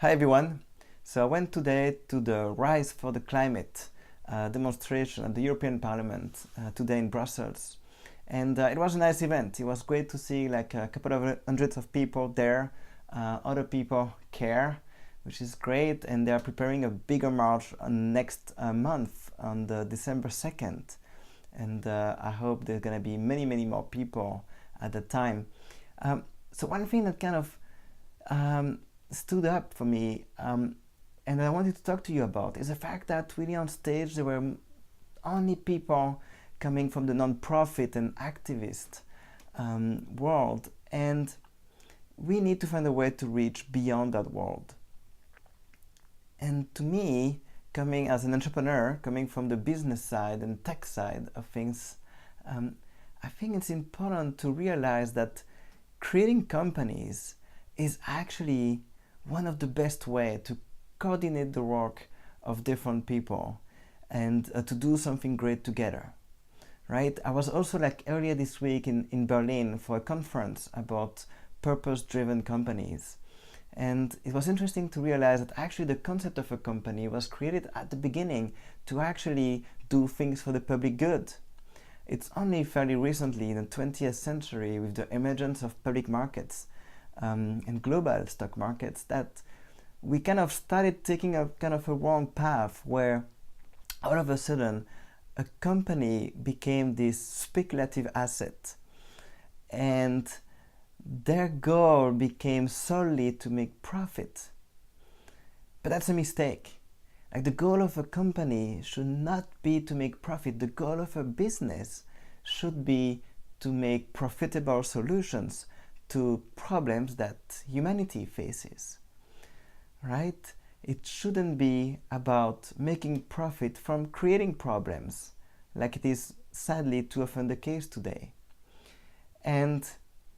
Hi everyone. So I went today to the Rise for the Climate demonstration at the European Parliament today in Brussels. And it was a nice event. It was great to see like a couple of hundreds of people there. Other people care, which is great. And they are preparing a bigger march on next month on the December 2nd. And I hope there's going to be many more people at the time. So one thing that kind of stood up for me and I wanted to talk to you about is the fact that really on stage there were only people coming from the non-profit and activist world, and we need to find a way to reach beyond that world. And to me, coming as an entrepreneur, coming from the business side and tech side of things, I think it's important to realize that creating companies is actually one of the best ways to coordinate the work of different people and to do something great together, right? I was also like earlier this week in Berlin for a conference about purpose-driven companies. And it was interesting to realize that actually the concept of a company was created at the beginning to actually do things for the public good. It's only fairly recently in the 20th century with the emergence of public markets and global stock markets that we kind of started taking a kind of a wrong path where all of a sudden a company became this speculative asset and their goal became solely to make profit. But that's a mistake. Like the goal of a company should not be to make profit. The goal of a business should be to make profitable solutions to problems that humanity faces, right? It shouldn't be about making profit from creating problems, like it is sadly too often the case today. And,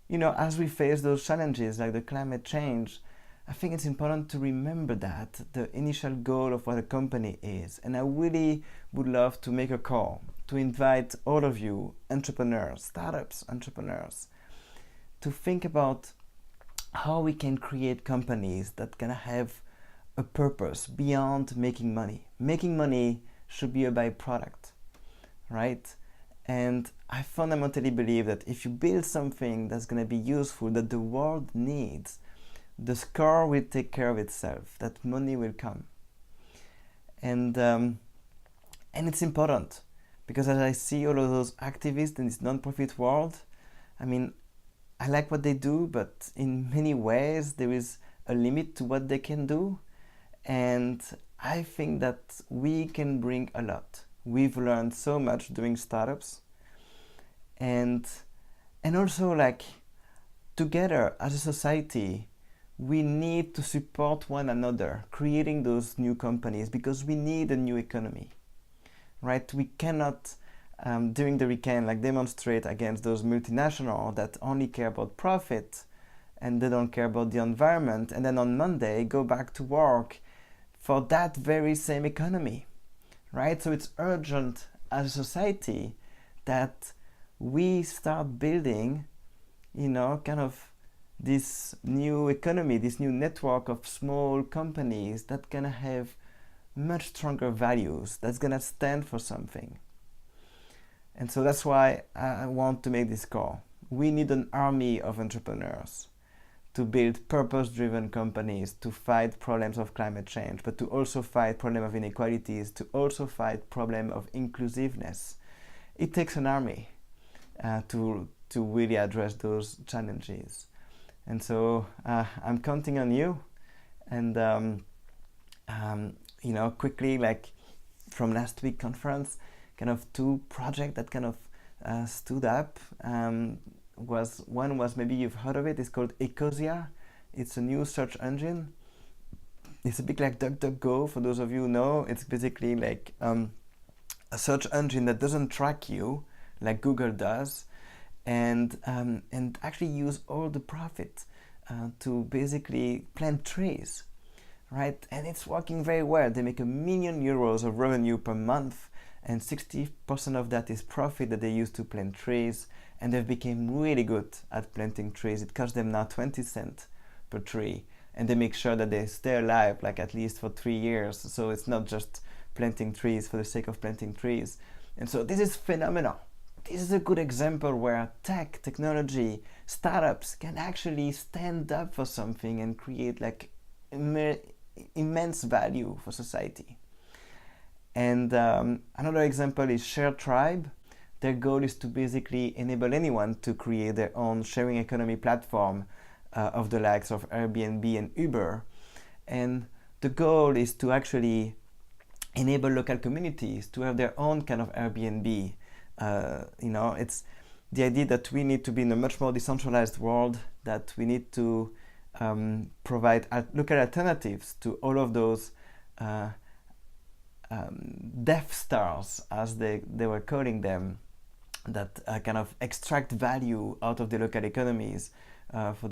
you know, as we face those challenges like the climate change, I think it's important to remember that the initial goal of what a company is. And I really would love to make a call to invite all of you, entrepreneurs, startups, entrepreneurs, to think about how we can create companies that can have a purpose beyond making money. Making money should be a byproduct, right? And I fundamentally believe that if you build something that's going to be useful, that the world needs, the score will take care of itself, that money will come. And it's important because as I see all of those activists in this non-profit world, I mean, I like what they do, but in many ways there is a limit to what they can do. And I think that we can bring a lot. We've learned so much doing startups. And also like together as a society, we need to support one another, creating those new companies because we need a new economy, right? We cannot during the weekend like demonstrate against those multinationals that only care about profit and they don't care about the environment, and then on Monday go back to work for that very same economy, right? So it's urgent as a society that we start building, you know, kind of this new economy, this new network of small companies that can have much stronger values, that's gonna stand for something. And so that's why I want to make this call. We need an army of entrepreneurs to build purpose-driven companies to fight problems of climate change, but to also fight problem of inequalities, to also fight problem of inclusiveness. It takes an army to really address those challenges. And so I'm counting on you. And you know, quickly, like from last week conference, kind of two projects that kind of stood up. One was maybe you've heard of it. It's called Ecosia. It's a new search engine. It's a bit like DuckDuckGo. For those of you who know, it's basically like a search engine that doesn't track you like Google does, and actually use all the profit to basically plant trees, right? And it's working very well. They make €1 million of revenue per month, and 60% of that is profit that they use to plant trees, and they've become really good at planting trees. It costs them now 20 cents per tree, and they make sure that they stay alive, like at least for 3 years. So it's not just planting trees for the sake of planting trees. And so this is phenomenal. This is a good example where technology, startups can actually stand up for something and create like immense value for society. And another example is ShareTribe. Their goal is to basically enable anyone to create their own sharing economy platform of the likes of Airbnb and Uber. And the goal is to actually enable local communities to have their own kind of Airbnb. It's the idea that we need to be in a much more decentralized world, that we need to provide local alternatives to all of those Death Stars, as they were calling them, that kind of extract value out of the local economies for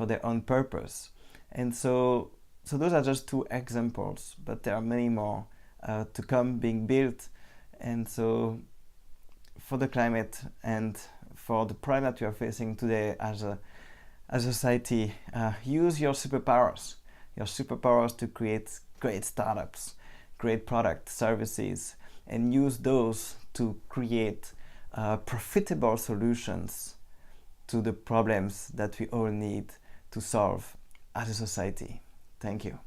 their own purpose. And so those are just two examples, but there are many more to come being built. And so for the climate and for the problem that we are facing today as a society, use your superpowers to create great startups, great product services, and use those to create profitable solutions to the problems that we all need to solve as a society. Thank you.